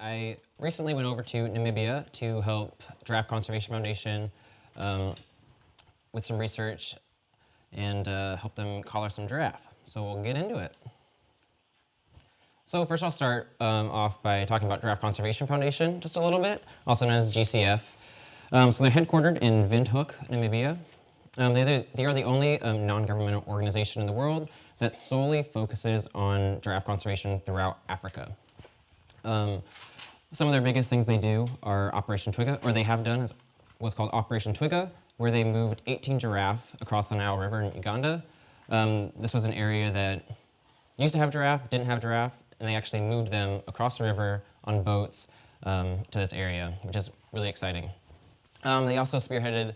I recently went over to Namibia to help Giraffe Conservation Foundation with some research and help them collar some giraffe. So we'll get into it. So first I'll start off by talking about Giraffe Conservation Foundation just a little bit, also known as GCF. So they're headquartered in Windhoek, Namibia. They are the only non-governmental organization in the world that solely focuses on giraffe conservation throughout Africa. Some of their biggest things they do are Operation Twiga, or they have done, is what's called Operation Twiga, where they moved 18 giraffe across the Nile River in Uganda. This was an area that used to have giraffe, didn't have giraffe, and they actually moved them across the river on boats to this area, which is really exciting. They also spearheaded,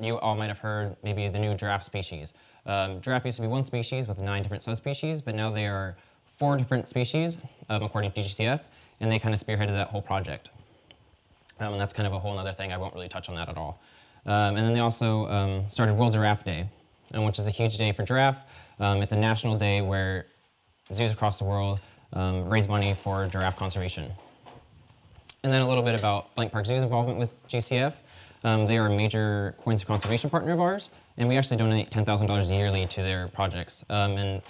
you all might have heard, maybe the new giraffe species. Giraffe used to be one species with 9 different subspecies, but now they are 4 different species, according to GCF, and they kind of spearheaded that whole project. And that's kind of a whole other thing. I won't really touch on that at all. And then they also started World Giraffe Day, which is a huge day for giraffe. It's a national day where zoos across the world raise money for giraffe conservation. And then a little bit about Blank Park Zoo's involvement with GCF. They are a major coins of conservation partner of ours, and we actually donate $10,000 yearly to their projects. And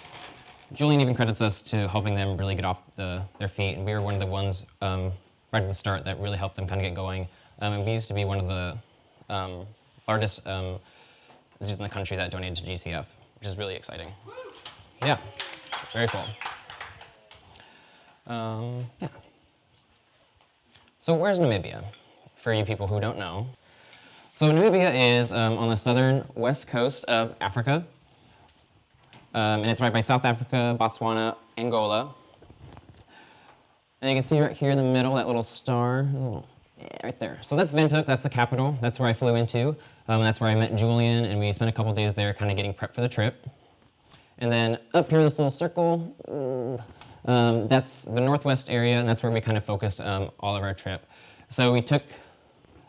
Julian even credits us to helping them really get off their feet, and we were one of the ones right at the start that really helped them kind of get going. And we used to be one of the largest zoos in the country that donated to GCF, which is really exciting. Yeah, very cool. Yeah. So where's Namibia, for you people who don't know? So Namibia is on the southern west coast of Africa. And it's right by South Africa, Botswana, Angola. And you can see right here in the middle, that little star, right there. So that's Windhoek, that's the capital. That's where I flew into. That's where I met Julian, and we spent a couple days there kind of getting prepped for the trip. And then up here, this little circle, that's the northwest area, and that's where we kind of focused all of our trip. So we took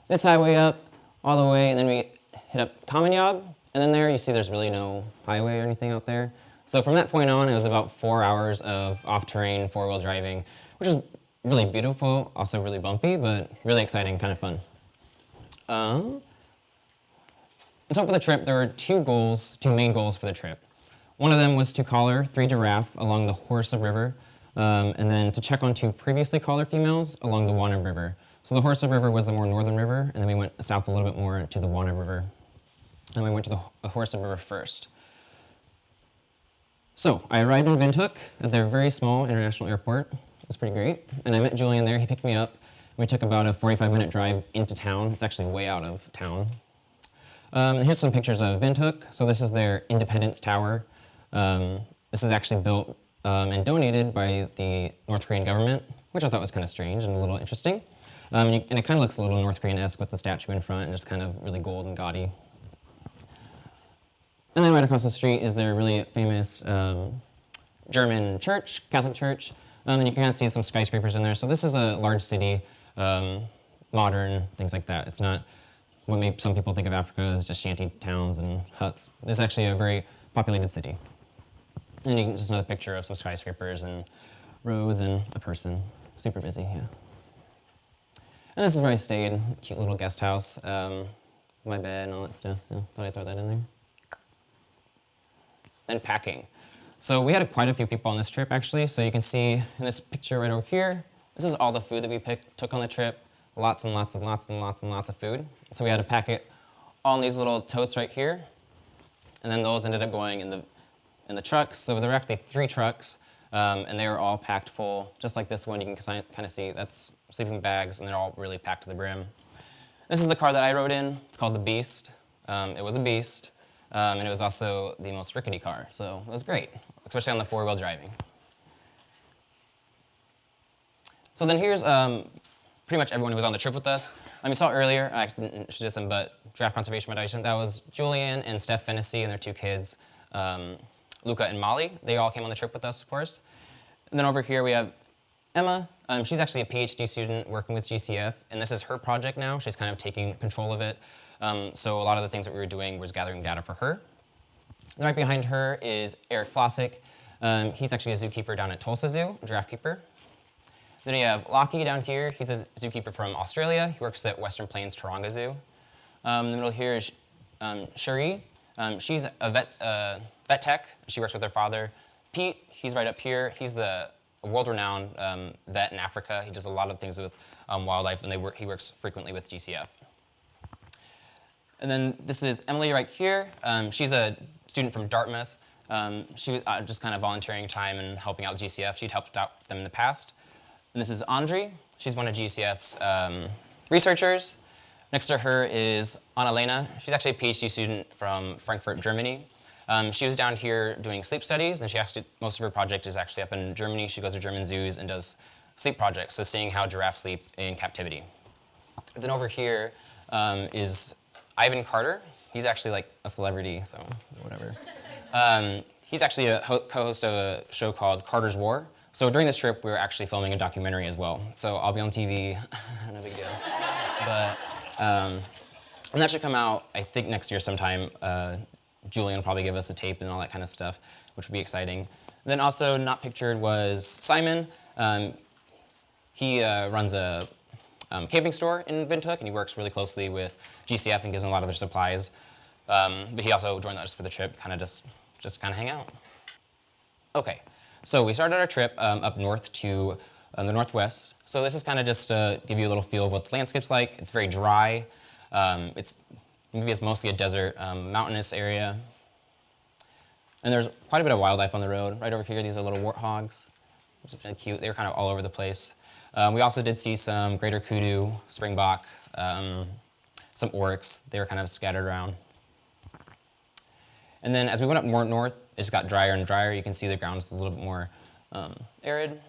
this highway up all the way, and then we hit up Palmwag. And then there you see there's really no highway or anything out there. So from that point on, it was about 4 hours of off-terrain, 4-wheel driving, which is really beautiful, also really bumpy, but really exciting, kind of fun. So for the trip, there were two main goals for the trip. One of them was to collar 3 giraffe along the Hoarusib River, and then to check on 2 previously collared females along the Wana River. So the Hoarusib River was the more northern river, and then we went south a little bit more to the Wana River. And we went to the Hoarusib River first. So I arrived in Windhoek at their very small international airport. It was pretty great. And I met Julian there. He picked me up. We took about a 45-minute drive into town. It's actually way out of town. Here's some pictures of Windhoek. So this is their Independence Tower. This is actually built and donated by the North Korean government, which I thought was kind of strange and a little interesting. And it kind of looks a little North Korean-esque with the statue in front and just kind of really gold and gaudy. And then right across the street is their really famous German church, Catholic church. And you can kind of see some skyscrapers in there. So this is a large city, modern, things like that. It's not what some people think of Africa as just shanty towns and huts. This is actually a very populated city. And just another picture of some skyscrapers and roads and a person. Super busy, yeah. And this is where I stayed, cute little guest house, my bed and all that stuff, so thought I'd throw that in there. And packing. So we had quite a few people on this trip, actually. So you can see in this picture right over here, this is all the food that we took on the trip. Lots and lots and lots and lots and lots of food. So we had to pack it all in these little totes right here. And then those ended up going in the trucks. So there were actually 3 trucks, and they were all packed full, just like this one. You can kind of see that's sleeping bags, and they're all really packed to the brim. This is the car that I rode in. It's called the Beast. It was a beast. And it was also the most rickety car, so it was great, especially on the 4-wheel driving. So then here's pretty much everyone who was on the trip with us. You saw earlier, I didn't introduce them, but Giraffe Conservation Foundation, that was Julian and Steph Fennessy and their 2 kids, Luca and Molly. They all came on the trip with us, of course. And then over here we have Emma. She's actually a PhD student working with GCF, and this is her project now. She's kind of taking control of it. So a lot of the things that we were doing was gathering data for her. And right behind her is Eric Flossick. He's actually a zookeeper down at Tulsa Zoo, a giraffe keeper. Then we have Lockie down here. He's a zookeeper from Australia. He works at Western Plains Taronga Zoo. In the middle here is Cherie. She's a vet tech. She works with her father. Pete, he's right up here. He's a world-renowned vet in Africa. He does a lot of things with wildlife, and he works frequently with GCF. And then this is Emily right here. She's a student from Dartmouth. She was just kind of volunteering time and helping out GCF. She'd helped out them in the past. And this is Andri. She's one of GCF's researchers. Next to her is Annalena. She's actually a PhD student from Frankfurt, Germany. She was down here doing sleep studies, and most of her project is actually up in Germany. She goes to German zoos and does sleep projects, so seeing how giraffes sleep in captivity. Then over here is Ivan Carter. He's actually like a celebrity, so whatever. He's actually a co-host of a show called Carter's War. So during this trip, we were actually filming a documentary as well. So I'll be on TV, no big deal. But, and that should come out, I think, next year sometime. Julian will probably give us a tape and all that kind of stuff, which would be exciting. And then also not pictured was Simon. He runs a camping store in Windhoek, and he works really closely with GCF and gives them a lot of their supplies. But he also joined us for the trip, kind of just kind of hang out. Okay, so we started our trip up north to the northwest. So this is kind of just to give you a little feel of what the landscape's like. It's very Namibia is mostly a desert, mountainous area. And there's quite a bit of wildlife on the road. Right over here, these are little warthogs, which is kind of cute. They were kind of all over the place. We also did see some greater kudu, springbok, some oryx. They were kind of scattered around. And then as we went up more north, it just got drier and drier. You can see the ground is a little bit more arid.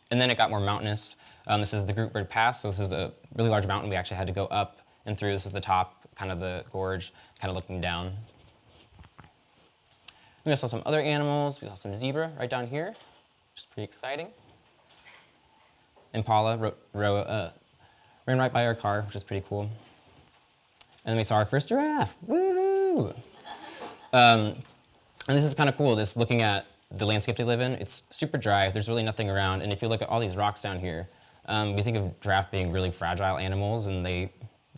And then it got more mountainous. This is the Grootberg Pass, so this is a really large mountain we actually had to go up and through. This is the top, kind of the gorge, kind of looking down. We saw some other animals. We saw some zebra right down here, which is pretty exciting. Impala ran right by our car, which is pretty cool. And then we saw our first giraffe. Woohoo! And this is kind of cool, just looking at the landscape they live in. It's super dry. There's really nothing around. And if you look at all these rocks down here, we think of giraffe being really fragile animals, and they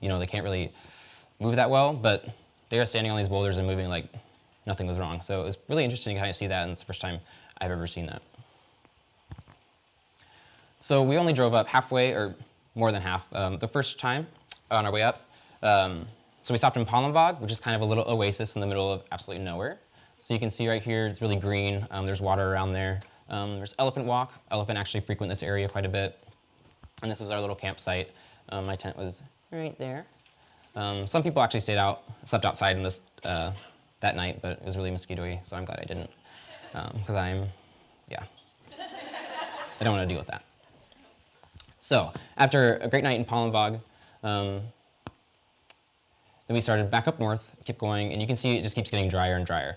can't really move that well. But they are standing on these boulders and moving like nothing was wrong. So it was really interesting to kind of see that, and it's the first time I've ever seen that. So we only drove up halfway, or more than half, the first time on our way up. So we stopped in Palmwag, which is kind of a little oasis in the middle of absolutely nowhere. So you can see right here, it's really green. There's water around there. There's elephant walk. Elephant actually frequent this area quite a bit. And this was our little campsite. My tent was right there. Some people actually slept outside in this that night, but it was really mosquito-y, so I'm glad I didn't. Because I don't want to deal with that. So after a great night in Palmwag, then we started back up north, kept going, and you can see it just keeps getting drier and drier.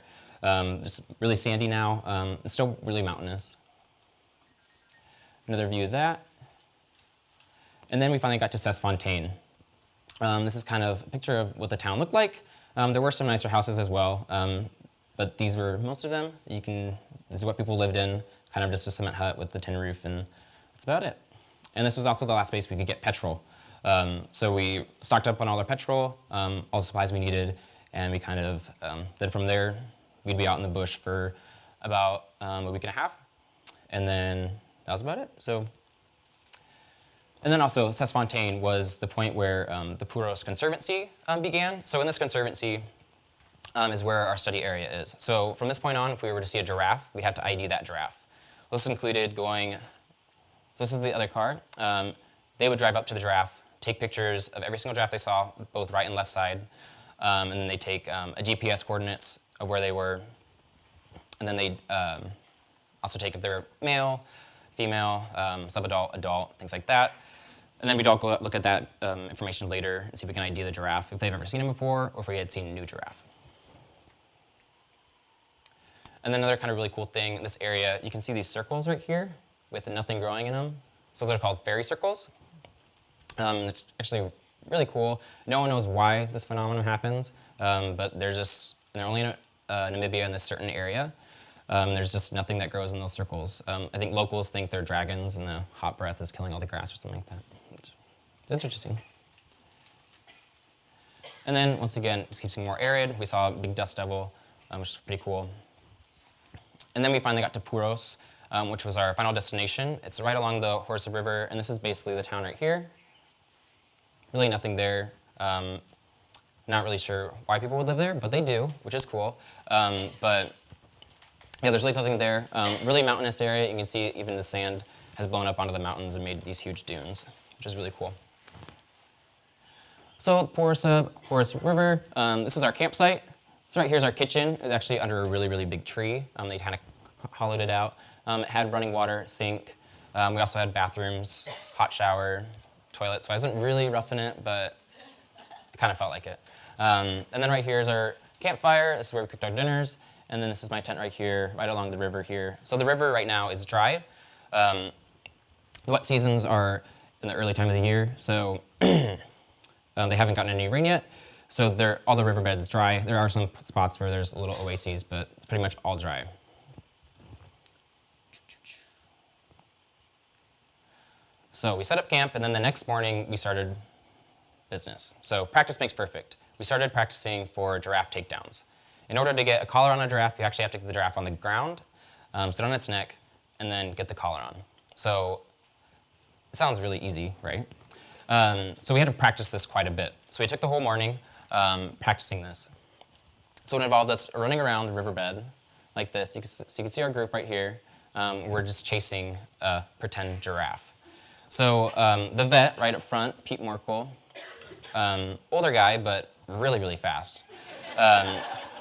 Just really sandy now. It's still really mountainous. Another view of that. And then we finally got to Sesfontein. This is kind of a picture of what the town looked like. There were some nicer houses as well, but these were most of them. This is what people lived in, kind of just a cement hut with the tin roof, and that's about it. And this was also the last place we could get petrol. So we stocked up on all our petrol, all the supplies we needed, and we kind of, then from there, we'd be out in the bush for about a week and a half, and then that was about it. And then also, Sesfontein was the point where the Purros Conservancy began. So in this conservancy is where our study area is. So from this point on, if we were to see a giraffe, we'd have to ID that giraffe. This included this is the other car. They would drive up to the giraffe, take pictures of every single giraffe they saw, both right and left side, and then they take a GPS coordinates of where they were, and then they also take if they're male, female, subadult, adult, things like that. And then we'd all go look at that information later and see if we can ID the giraffe, if they've ever seen him before, or if we had seen a new giraffe. And then another kind of really cool thing in this area, you can see these circles right here with nothing growing in them. So they're called fairy circles. It's actually really cool. No one knows why this phenomenon happens, but they're only in Namibia in this certain area. There's just nothing that grows in those circles. I think locals think they're dragons and the hot breath is killing all the grass or something like that. It's interesting. And then, once again, just keeps getting more arid. We saw a big dust devil, which is pretty cool. And then we finally got to Purros, which was our final destination. It's right along the Hoarusib River, and this is basically the town right here. Really nothing there. Not really sure why people would live there, but they do, which is cool. But yeah, there's really nothing there. Really mountainous area. You can see even the sand has blown up onto the mountains and made these huge dunes, which is really cool. So Hoarusib River, this is our campsite. So right here's our kitchen. It's actually under a really, really big tree. They kind of hollowed it out. It had running water, sink. We also had bathrooms, hot shower, toilet. So I wasn't really roughing it, but it kind of felt like it. And then right here is our campfire. This is where we cooked our dinners. And then this is my tent right here, right along the river here. So the river right now is dry. The wet seasons are in the early time of the year. So they haven't gotten any rain yet. So all the riverbed is dry. There are some spots where there's little oases, but it's pretty much all dry. So we set up camp, and then the next morning we started business. So practice makes perfect. We started practicing for giraffe takedowns. In order to get a collar on a giraffe, you actually have to get the giraffe on the ground, sit on its neck, and then get the collar on. So it sounds really easy, right? So we had to practice this quite a bit. So we took the whole morning practicing this. So it involved us running around the riverbed like this. So you can see our group right here. We're just chasing a pretend giraffe. So the vet right up front, Pete Merkel, older guy, but really, really fast,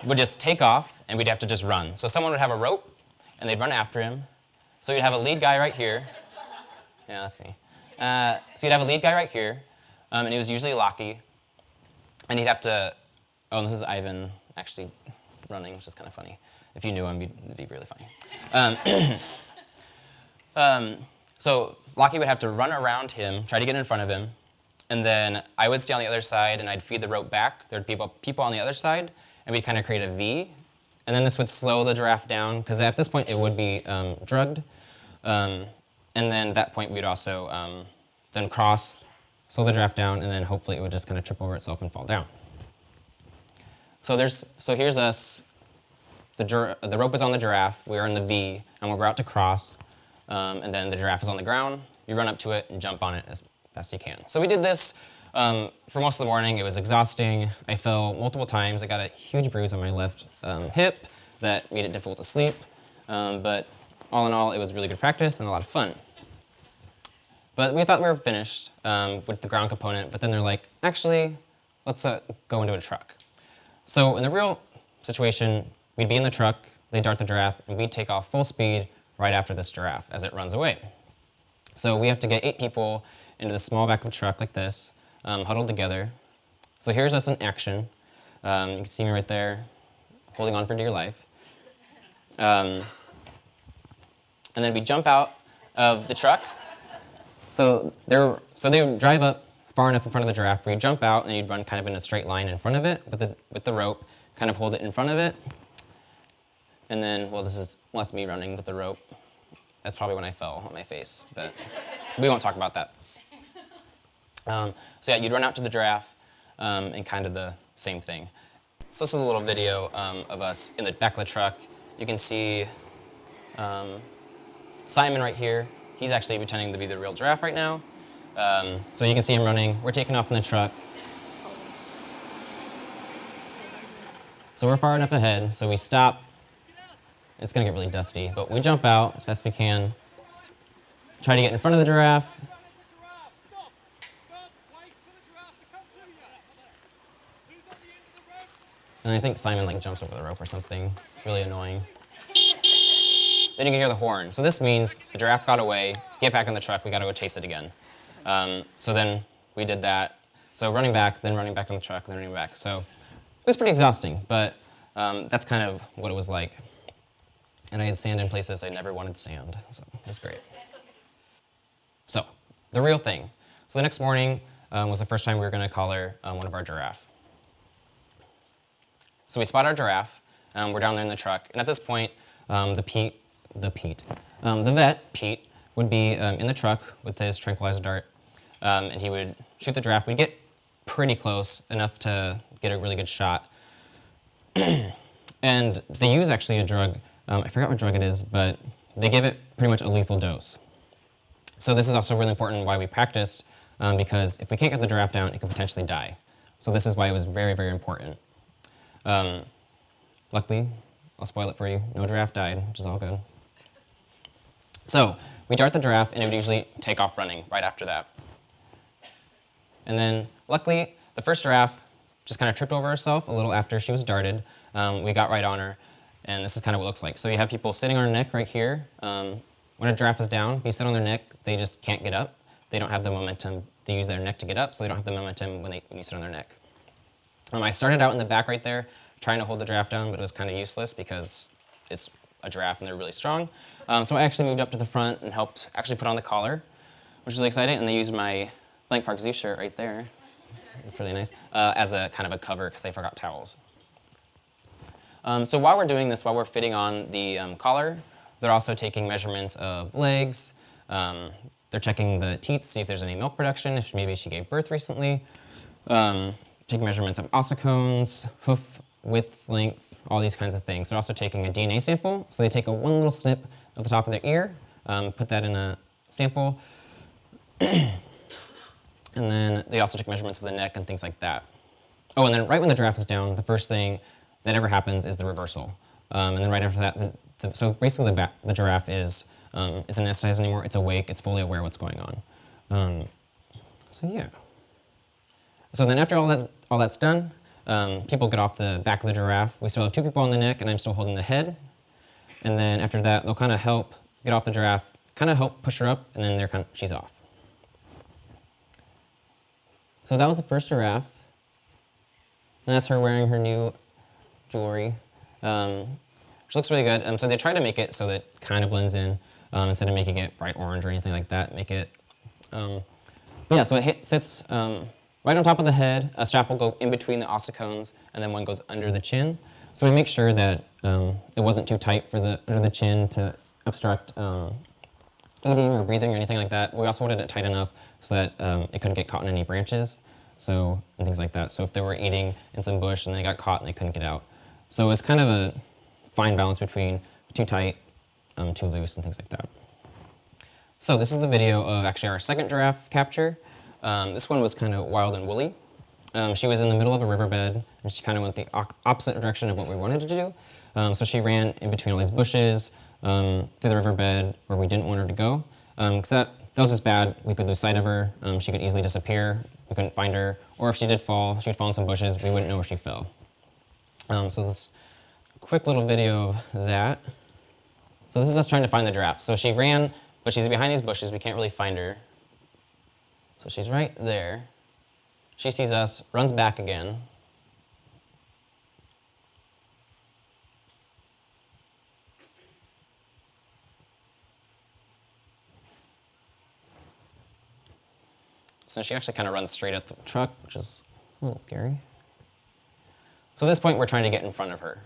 would just take off, and we'd have to just run. So someone would have a rope, and they'd run after him. So you'd have a lead guy right here. Yeah, that's me. So you'd have a lead guy right here, and he was usually Lockie, and he'd have to, oh, and this is Ivan actually running, which is kind of funny. If you knew him, it'd be really funny. So Lockie would have to run around him, try to get in front of him, and then I would stay on the other side, and I'd feed the rope back. There'd be people on the other side, and we'd kind of create a V, and then this would slow the giraffe down, because at this point it would be drugged. And then at that point we'd also then cross, slow the giraffe down, and then hopefully it would just kind of trip over itself and fall down. So here's us. The rope is on the giraffe. We're in the V, and we're about to cross. And then the giraffe is on the ground. You run up to it and jump on it as best you can. So we did this for most of the morning. It was exhausting. I fell multiple times. I got a huge bruise on my left hip that made it difficult to sleep. But all in all, it was really good practice and a lot of fun. But we thought we were finished with the ground component, but then they're like, actually, let's go into a truck. So in the real situation, we'd be in the truck, they'd dart the giraffe, and we'd take off full speed right after this giraffe as it runs away. So we have to get 8 people into the small back of a truck like this, huddled together. So here's us in action. You can see me right there, holding on for dear life. And then we jump out of the truck. So they would drive up far enough in front of the giraffe where you jump out and you'd run kind of in a straight line in front of it with the rope, kind of hold it in front of it. And then, well, that's me running with the rope. That's probably when I fell on my face, but we won't talk about that. So yeah, you'd run out to the giraffe and kind of the same thing. So this is a little video of us in the back of the truck. You can see Simon right here. He's actually pretending to be the real giraffe right now. So you can see him running. We're taking off in the truck. So we're far enough ahead, so we stop. It's gonna get really dusty, but we jump out as best we can. Try to get in front of the giraffe. And I think Simon jumps over the rope or something. Really annoying. Then you can hear the horn. So this means the giraffe got away, get back in the truck, we gotta go chase it again. So then we did that. So running back, then running back on the truck, then running back. So it was pretty exhausting, but that's kind of what it was like. And I had sand in places I never wanted sand, so it was great. So, the real thing. So the next morning was the first time we were gonna collar one of our giraffe. So we spot our giraffe, we're down there in the truck, and at this point, The vet, Pete, would be in the truck with his tranquilizer dart, and he would shoot the giraffe. We'd get pretty close, enough to get a really good shot. And they use actually a drug, I forgot what drug it is, but they give it pretty much a lethal dose. So this is also really important why we practiced, because if we can't get the giraffe down, it could potentially die. So this is why it was very, very important. Luckily, I'll spoil it for you, no giraffe died, which is all good. So we dart the giraffe, and it would usually take off running right after that. And then, luckily, the first giraffe just kind of tripped over herself a little after she was darted. We got right on her, and this is kind of what it looks like. So you have people sitting on her neck right here. When a giraffe is down, if you sit on their neck, they just can't get up. They don't have the momentum. They use their neck to get up, so they don't have the momentum when you sit on their neck. I started out in the back right there, trying to hold the giraffe down, but it was kind of useless because it's a giraffe and they're really strong. So I actually moved up to the front and helped actually put on the collar, which is really exciting. And they used my Blank Park Zoo shirt right there, it's really nice, as a kind of a cover because they forgot towels. So while we're doing this, while we're fitting on the collar, they're also taking measurements of legs. They're checking the teats, see if there's any milk production, if maybe she gave birth recently. Taking measurements of ossicones, hoof width, length, all these kinds of things. They're also taking a DNA sample. So they take one little snip of the top of their ear, put that in a sample, and then they also take measurements of the neck and things like that. Oh, and then right when the giraffe is down, the first thing that ever happens is the reversal. And then right after that, so basically the giraffe isn't anesthetized anymore. It's awake. It's fully aware of what's going on. So yeah. So then after all that's done, people get off the back of the giraffe. We still have 2 people on the neck, and I'm still holding the head. And then after that, they'll kind of help get off the giraffe, kind of help push her up, and then she's off. So that was the first giraffe. And that's her wearing her new jewelry, which looks really good. So they try to make it so that it kind of blends in, instead of making it bright orange or anything like that. Make it, but yeah. So it sits right on top of the head. A strap will go in between the ossicones, and then one goes under the chin. So we make sure that it wasn't too tight for under the chin to obstruct eating or breathing or anything like that. We also wanted it tight enough so that it couldn't get caught in any branches, and things like that. So if they were eating in some bush and they got caught and they couldn't get out. So it's kind of a fine balance between too tight, too loose, and things like that. So this is the video of actually our second giraffe capture. This one was kind of wild and woolly. She was in the middle of a riverbed, and she kind of went the opposite direction of what we wanted to do. So she ran in between all these bushes, through the riverbed where we didn't want her to go. Because that was just bad. We could lose sight of her. She could easily disappear. We couldn't find her. Or if she did fall, she'd fall in some bushes. We wouldn't know where she fell. So this quick little video of that. So this is us trying to find the giraffe. So she ran, but she's behind these bushes. We can't really find her. So she's right there. She sees us, runs back again. So she actually kind of runs straight at the truck, which is a little scary. So at this point, we're trying to get in front of her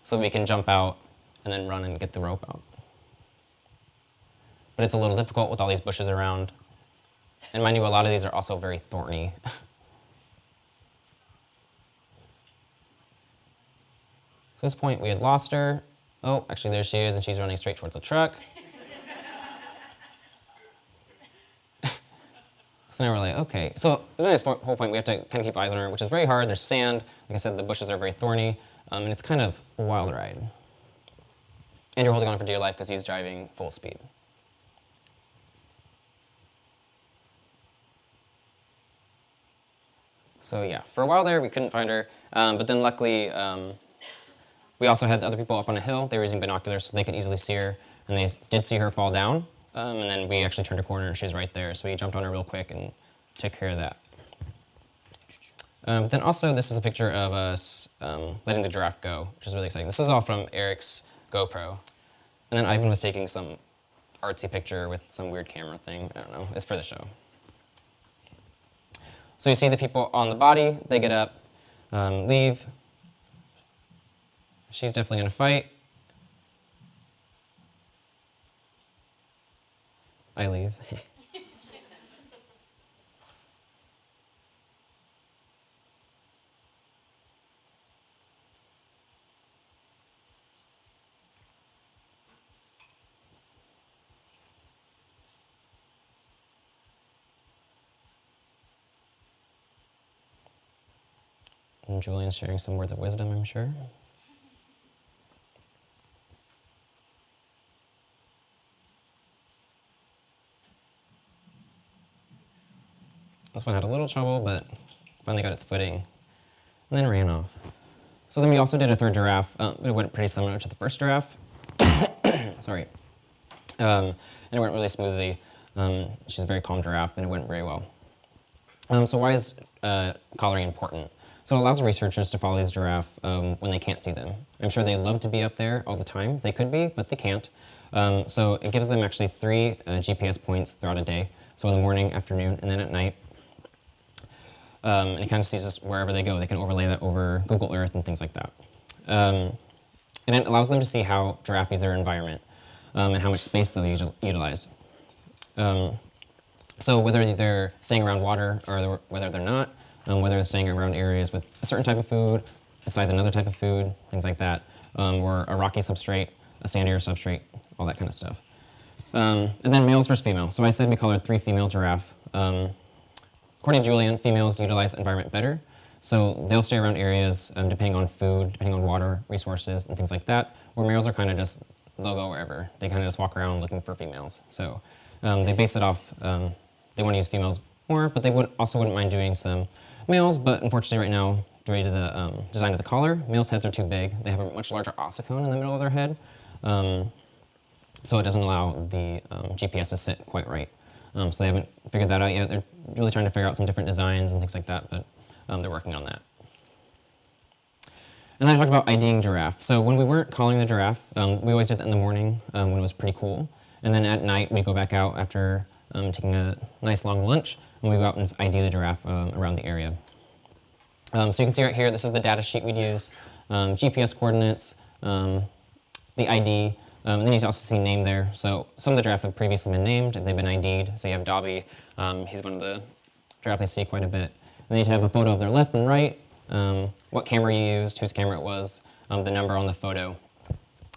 so we can jump out and then run and get the rope out. But it's a little difficult with all these bushes around. And mind you, a lot of these are also very thorny. So at this point, we had lost her. Oh, actually, there she is, and she's running straight towards the truck. So now we're like, okay. So this whole point, we have to kind of keep eyes on her, which is very hard. There's sand. Like I said, the bushes are very thorny, and it's kind of a wild ride. And you're holding on for dear life because he's driving full speed. So yeah, for a while there, we couldn't find her. But then luckily, we also had the other people up on a hill. They were using binoculars so they could easily see her. And they did see her fall down. And then we actually turned a corner and she was right there. So we jumped on her real quick and took care of that. But then also, this is a picture of us letting the giraffe go, which is really exciting. This is all from Eric's GoPro. And then Ivan was taking some artsy picture with some weird camera thing. I don't know. It's for the show. So you see the people on the body. They get up, leave. She's definitely going to fight. I leave. And Julian's sharing some words of wisdom, I'm sure. This one had a little trouble, but finally got its footing, and then ran off. So then we also did a third giraffe. It went pretty similar to the first giraffe. Sorry. And it went really smoothly. She's a very calm giraffe, and it went very well. So why is collaring important? So it allows researchers to follow these giraffes when they can't see them. I'm sure they love to be up there all the time. They could be, but they can't. So it gives them actually 3 GPS points throughout a day. So in the morning, afternoon, and then at night. And it kind of sees us wherever they go. They can overlay that over Google Earth and things like that. And it allows them to see how giraffes use their environment and how much space they'll utilize. So whether they're staying around water or whether they're not, whether they're staying around areas with a certain type of food, besides another type of food, things like that, or a rocky substrate, a sandier substrate, all that kind of stuff. And then males versus females. So I said we collared 3 female giraffe. According to Julian, females utilize the environment better. So they'll stay around areas depending on food, depending on water, resources, and things like that, where males are kind of just, they'll go wherever. They kind of just walk around looking for females. So they base it off, they want to use females more, but they also wouldn't mind doing some males, but unfortunately right now, due to the design of the collar, males' heads are too big. They have a much larger ossicone in the middle of their head, so it doesn't allow the GPS to sit quite right. So they haven't figured that out yet. They're really trying to figure out some different designs and things like that, but they're working on that. And then I talked about IDing giraffe. So when we weren't calling the giraffe, we always did that in the morning when it was pretty cool. And then at night, we go back out after taking a nice long lunch, and we go out and ID the giraffe around the area. So you can see right here, this is the data sheet we'd use, GPS coordinates, the ID, and then you can also see name there. So some of the giraffe have previously been named if they've been ID'd. So you have Dobby, he's one of the giraffe they see quite a bit. And then you have a photo of their left and right, what camera you used, whose camera it was, the number on the photo,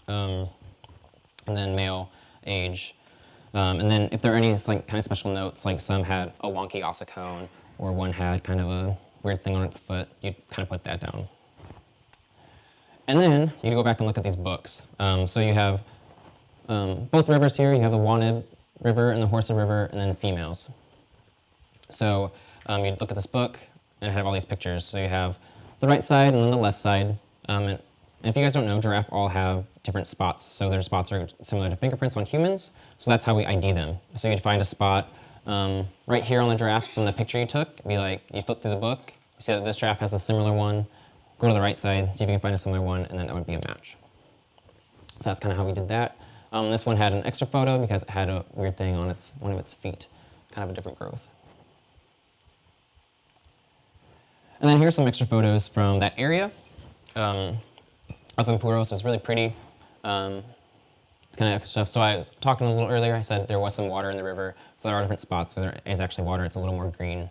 and then male, age. And then if there are any like kind of special notes, like some had a wonky ossicone or one had kind of a weird thing on its foot, you'd kind of put that down. And then you go back and look at these books. So you have both rivers here. You have the Wanted River and the Hoarusib River, and then females. So you'd look at this book and it had all these pictures. So you have the right side and then the left side. And if you guys don't know, giraffe all have different spots. So their spots are similar to fingerprints on humans. So that's how we ID them. So you'd find a spot right here on the giraffe from the picture you took. It'd be like, you flip through the book, you see that this giraffe has a similar one. Go to the right side, see if you can find a similar one, and then that would be a match. So that's kind of how we did that. This one had an extra photo because it had a weird thing on one of its feet, kind of a different growth. And then here's some extra photos from that area. Up in Purros, it's really pretty. Kind of extra stuff. So I was talking a little earlier, I said there was some water in the river. So there are different spots where there is actually water. It's a little more green,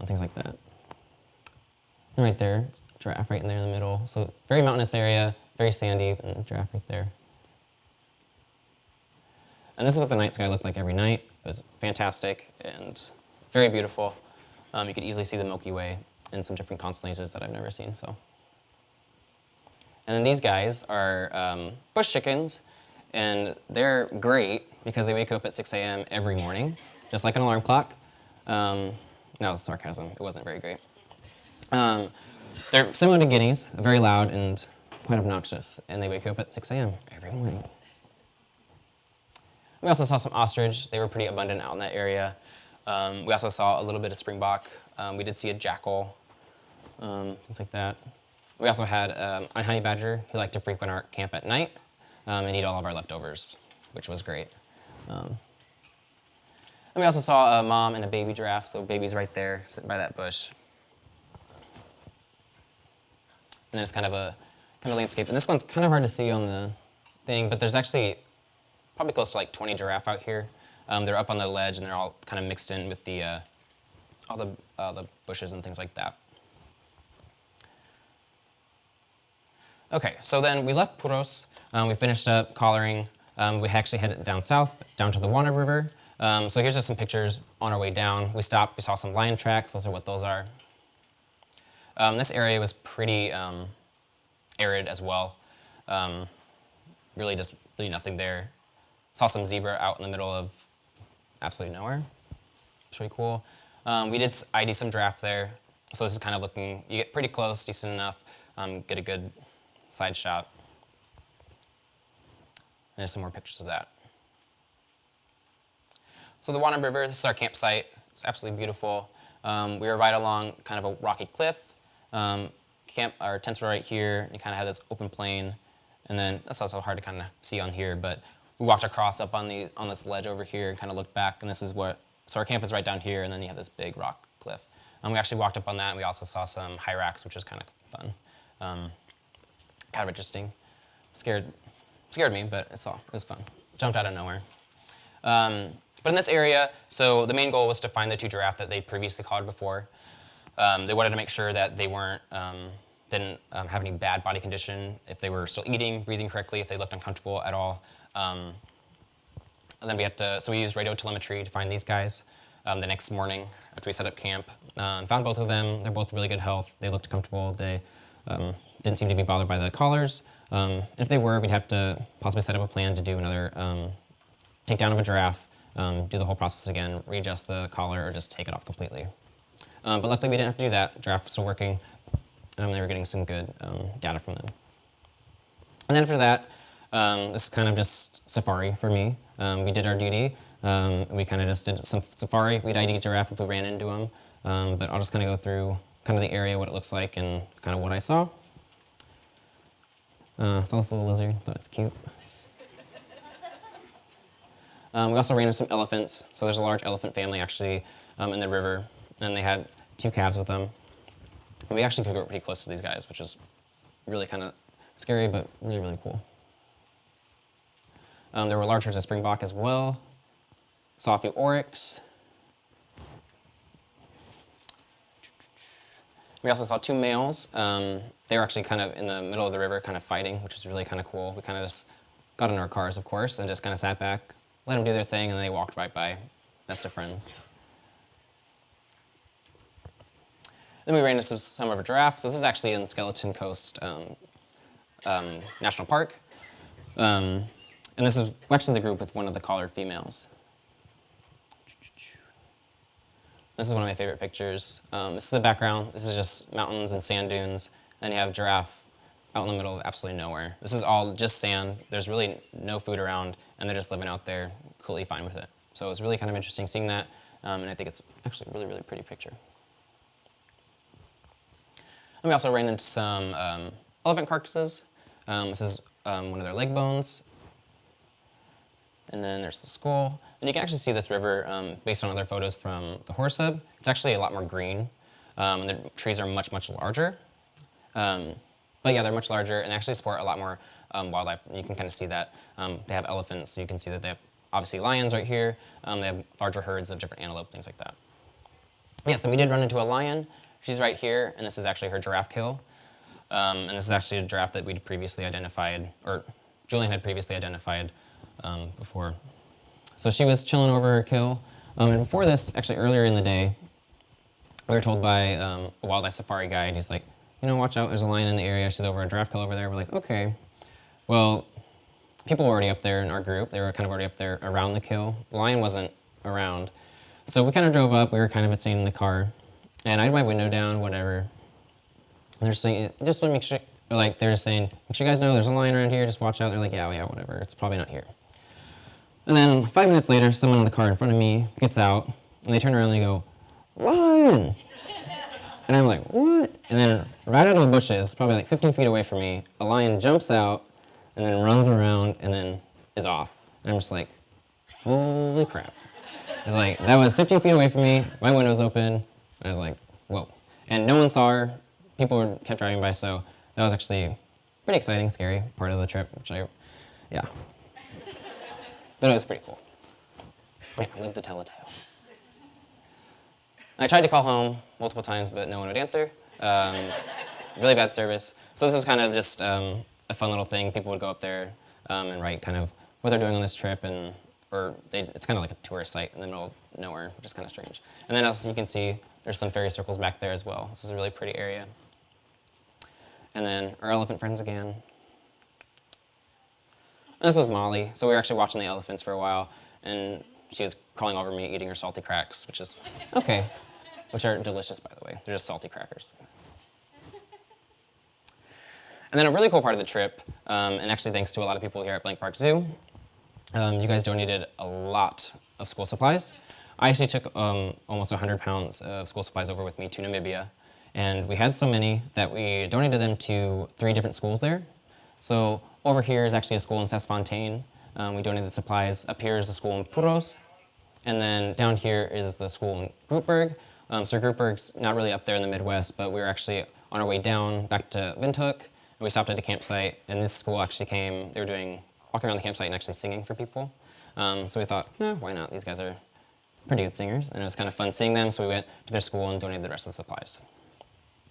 things like that. And right there, it's a giraffe right in there in the middle. So very mountainous area, very sandy, and a giraffe right there. And this is what the night sky looked like every night. It was fantastic and very beautiful. You could easily see the Milky Way and some different constellations that I've never seen. So. And then these guys are bush chickens, and they're great because they wake up at 6 a.m. every morning, just like an alarm clock. That was sarcasm. It wasn't very great. They're similar to guineas, very loud and quite obnoxious, and they wake up at 6 a.m. every morning. We also saw some ostrich. They were pretty abundant out in that area. We also saw a little bit of springbok. We did see a jackal, things like that. We also had a honey badger who liked to frequent our camp at night and eat all of our leftovers, which was great. And we also saw a mom and a baby giraffe, so baby's right there, sitting by that bush. And it's kind of a landscape. And this one's kind of hard to see on the thing, but there's actually probably close to like 20 giraffe out here. They're up on the ledge, and they're all kind of mixed in with all the bushes and things like that. Okay, so then we left Purros. We finished up collaring. We actually headed down south, down to the Wana River. So here's just some pictures on our way down. We stopped, we saw some lion tracks. Those are what those are. This area was pretty arid as well. Really nothing there. Saw some zebra out in the middle of absolutely nowhere. It's pretty cool. We did ID some giraffe there. So this is kind of looking, you get pretty close, decent enough, get a good side shot. And there's some more pictures of that. So the Wana River, this is our campsite. It's absolutely beautiful. We were right along kind of a rocky cliff. Our tents were right here. You kind of had this open plain. And then that's also hard to kind of see on here, but we walked across up on this ledge over here and kind of looked back, and this is so our camp is right down here, and then you have this big rock cliff. We actually walked up on that, and we also saw some hyrax, which was kind of fun. Kind of interesting. Scared me, but it was fun. Jumped out of nowhere. But in this area, so the main goal was to find the 2 giraffe that they previously collared before. They wanted to make sure that they didn't have any bad body condition, if they were still eating, breathing correctly, if they looked uncomfortable at all. And then we used radio telemetry to find these guys the next morning after we set up camp. Found both of them. They're both really good health. They looked comfortable. They didn't seem to be bothered by the collars. If they were, we'd have to possibly set up a plan to do another takedown of a giraffe, do the whole process again, readjust the collar, or just take it off completely. But luckily we didn't have to do that. Giraffe was still working. They were getting some good data from them. And then after that, this is kind of just safari for me. We did our duty. We kind of just did some safari. We'd ID giraffe if we ran into them. But I'll just kind of go through kind of the area, what it looks like, and kind of what I saw. Saw this little lizard, thought it was cute. We also ran into some elephants. So there's a large elephant family actually in the river, and they had 2 calves with them. And we actually could go pretty close to these guys, which is really kind of scary, but really, really cool. There were large herds of springbok as well. Saw a few oryx. We also saw 2 males. They were actually kind of in the middle of the river, kind of fighting, which was really kind of cool. We kind of just got in our cars, of course, and just kind of sat back, let them do their thing, and they walked right by. Best of friends. Then we ran into some of a giraffe. So this is actually in Skeleton Coast National Park. And this is actually the group with one of the collared females. This is one of my favorite pictures. This is the background. This is just mountains and sand dunes. And you have giraffe out in the middle of absolutely nowhere. This is all just sand. There's really no food around, and they're just living out there completely fine with it. So it was really kind of interesting seeing that, and I think it's actually a really, really pretty picture. And we also ran into some elephant carcasses. This is one of their leg bones. And then there's the skull. And you can actually see this river based on other photos from the Hoarusib. It's actually a lot more green. And the trees are much, much larger. But yeah, they're much larger and actually support a lot more wildlife. And you can kind of see that. They have elephants, so you can see that they have obviously lions right here. They have larger herds of different antelope, things like that. Yeah, so we did run into a lion. She's right here, and this is actually her giraffe kill. And this is actually a giraffe that we'd previously identified, or Julian had previously identified before. So she was chilling over her kill. And before this, actually earlier in the day, we were told by a wildlife safari guide, he's like, you know, watch out, there's a lion in the area, she's over a giraffe kill over there. We're like, okay. Well, people were already up there in our group. They were kind of already up there around the kill. The lion wasn't around. So we kind of drove up, we were kind of staying in the car. And I had my window down, whatever. And they're saying, just to make sure, like, they're just saying, make sure you guys know there's a lion around here, just watch out. They're like, yeah, whatever, it's probably not here. And then 5 minutes later, someone in the car in front of me gets out, and they turn around and they go, lion! And I'm like, what? And then right out of the bushes, probably like 15 feet away from me, a lion jumps out, and then runs around, and then is off. And I'm just like, holy crap. It's like, that was 15 feet away from me, my window's open, I was like, whoa. And no one saw her. People kept driving by, so that was actually pretty exciting, scary part of the trip, which yeah. But it was pretty cool. Yeah, live to tell a tale. I tried to call home multiple times, but no one would answer. Really bad service. So this was kind of just a fun little thing. People would go up there and write kind of what they're doing on this trip, it's kind of like a tourist site in the middle of nowhere, which is kind of strange. And then as you can see, there's some fairy circles back there as well. This is a really pretty area. And then our elephant friends again. And this was Molly. So we were actually watching the elephants for a while, and she was crawling over me eating her salty cracks, which is okay, which are delicious, by the way. They're just salty crackers. And then a really cool part of the trip, and actually thanks to a lot of people here at Blank Park Zoo, you guys donated a lot of school supplies. I actually took almost 100 pounds of school supplies over with me to Namibia, and we had so many that we donated them to 3 different schools there. So over here is actually a school in Sesfontein. We donated supplies. Up here is the school in Purros, and then down here is the school in Grootberg. So Grootberg's not really up there in the Midwest, but we were actually on our way down back to Windhoek. And we stopped at a campsite, and this school actually came. They were walking around the campsite and actually singing for people. So we thought, why not? These guys are pretty good singers, and it was kind of fun seeing them. So we went to their school and donated the rest of the supplies.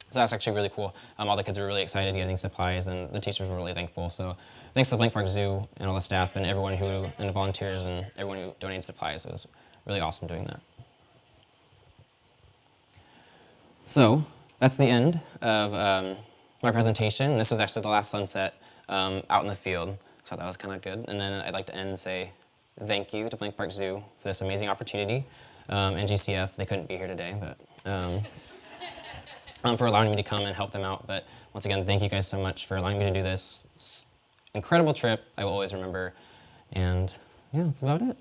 So that's actually really cool. All the kids were really excited getting supplies, and the teachers were really thankful. So thanks to Blank Park Zoo and all the staff and everyone and the volunteers and everyone who donated supplies. It was really awesome doing that. So that's the end of my presentation. This was actually the last sunset out in the field, so that was kind of good. And then I'd like to end and say thank you to Blank Park Zoo for this amazing opportunity. And GCF, they couldn't be here today, but for allowing me to come and help them out. But once again, thank you guys so much for allowing me to do this incredible trip. I will always remember. And yeah, that's about it.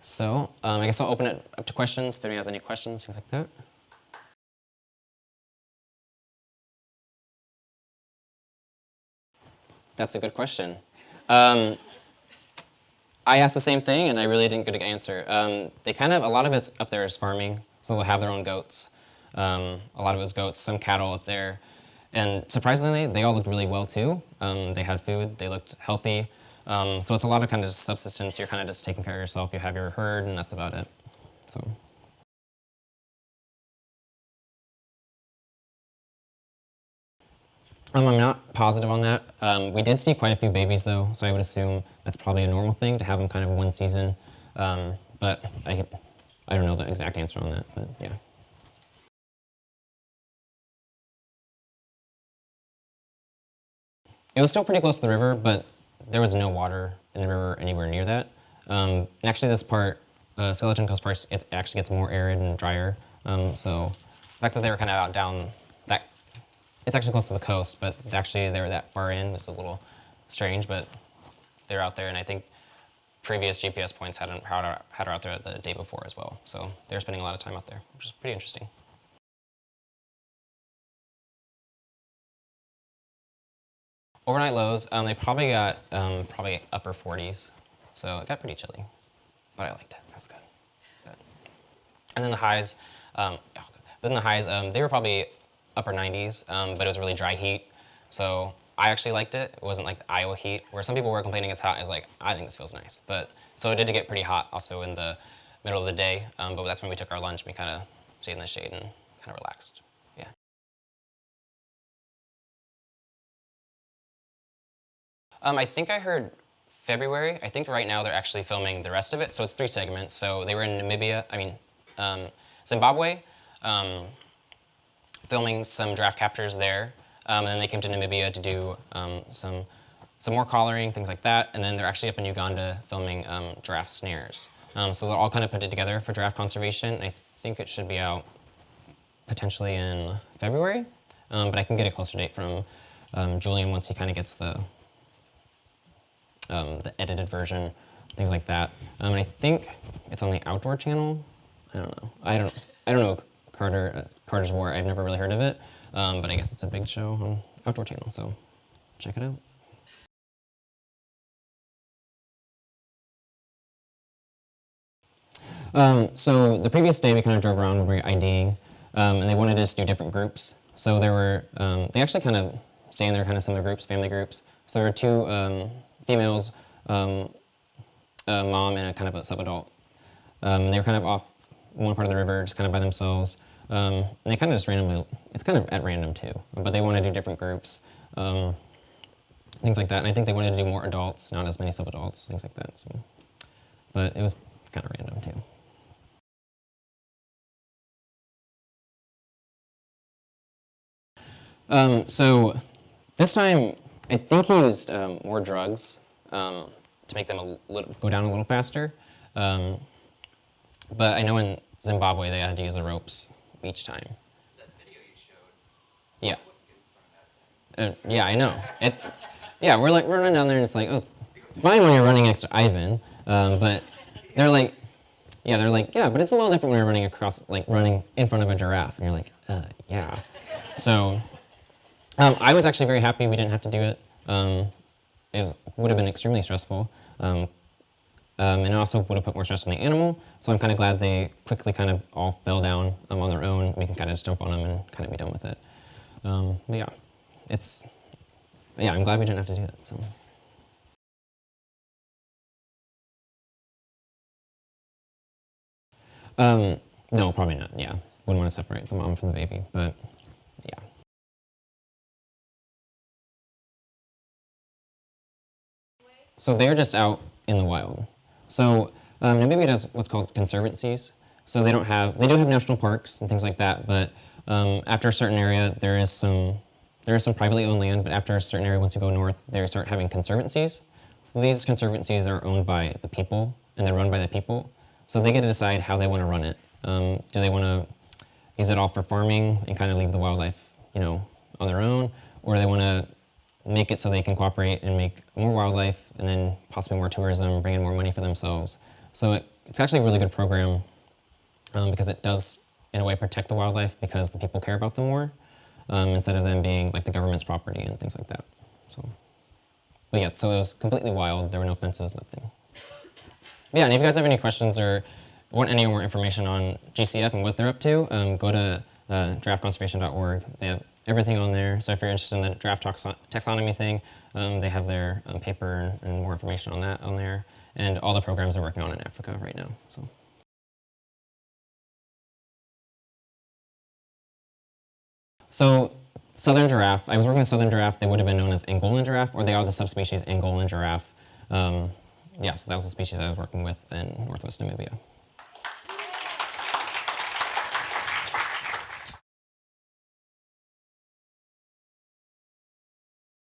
So I guess I'll open it up to questions if anyone has any questions, things like that. That's a good question. I asked the same thing, and I really didn't get an answer. A lot of it's up there is farming, so they'll have their own goats. A lot of it was goats, some cattle up there. And surprisingly, they all looked really well too. They had food, they looked healthy. So it's a lot of kind of subsistence. You're kind of just taking care of yourself. You have your herd, and that's about it. So. I'm not positive on that. We did see quite a few babies though, so I would assume that's probably a normal thing to have them kind of one season. But I don't know the exact answer on that, but yeah. It was still pretty close to the river, but there was no water in the river anywhere near that. Actually, this part, Skeleton Coast Park, it actually gets more arid and drier. So the fact that they were kind of out down that, it's actually close to the coast, but actually they were that far in was a little strange, but they're out there, and I think previous GPS points had her out there the day before as well. So they're spending a lot of time out there, which is pretty interesting. Overnight lows, they probably got probably upper 40s, so it got pretty chilly, but I liked it. That's good. And then the highs, they were probably upper 90s, but it was really dry heat, so I actually liked it. It wasn't like the Iowa heat, where some people were complaining it's hot. It's like, I think this feels nice. But so it did get pretty hot also in the middle of the day, but that's when we took our lunch. We kind of stayed in the shade and kind of relaxed. Yeah. I think I heard February. I think right now they're actually filming the rest of it. So it's 3 segments. So they were in Zimbabwe, filming some giraffe captures there. And then they came to Namibia to do some more collaring, things like that. And then they're actually up in Uganda filming giraffe snares. So they're all kind of put it together for giraffe conservation. And I think it should be out potentially in February. But I can get a closer date from Julian once he kind of gets the edited version, things like that. And I think it's on the Outdoor channel. I don't know. I don't know Carter's War. I've never really heard of it, but I guess it's a big show on Outdoor channel, so check it out. So the previous day we kind of drove around, we were IDing, and they wanted us to do different groups. So there were, they actually kind of stay in there, kind of similar groups, family groups. So there were 2 females, a mom and a kind of a sub-adult. They were kind of off one part of the river, just kind of by themselves. And they kind of just randomly, it's kind of at random too, but they want to do different groups, things like that. And I think they wanted to do more adults, not as many sub-adults, things like that. So, but it was kind of random too. So this time, I think he used more drugs to make them go down a little faster. But I know in Zimbabwe they had to use the ropes each time. That video you showed. Yeah. Yeah, I know. Yeah, we're running down there and it's like, oh, it's fine when you're running next to Ivan, but they're like, yeah, but it's a little different when you're running across, like running in front of a giraffe, and you're like, yeah. So I was actually very happy we didn't have to do it. It would have been extremely stressful, and it also would have put more stress on the animal. So I'm kind of glad they quickly kind of all fell down on their own. We can kind of just jump on them and kind of be done with it. But yeah, I'm glad we didn't have to do that. So. No, probably not. Yeah, wouldn't want to separate the mom from the baby, but yeah. So they're just out in the wild. So Namibia does what's called conservancies. So they do have national parks and things like that, but after a certain area, there is some privately owned land, but after a certain area, once you go north, they start having conservancies. So these conservancies are owned by the people, and they're run by the people. So they get to decide how they want to run it. Do they want to use it all for farming and kind of leave the wildlife, on their own, or do they want to make it so they can cooperate and make more wildlife and then possibly more tourism, bring in more money for themselves. So it's actually a really good program because it does, in a way, protect the wildlife because the people care about them more instead of them being like the government's property and things like that. But yeah, so it was completely wild. There were no fences, nothing. Yeah, and if you guys have any questions or want any more information on GCF and what they're up to, go to giraffeconservation.org. They have everything on there. So if you're interested in the giraffe taxonomy thing, they have their paper and more information on that on there, and all the programs they're working on in Africa right now. So southern giraffe, I was working with southern giraffe. They would have been known as Angolan giraffe, or they are the subspecies Angolan giraffe. Yeah, so that was the species I was working with in northwest Namibia.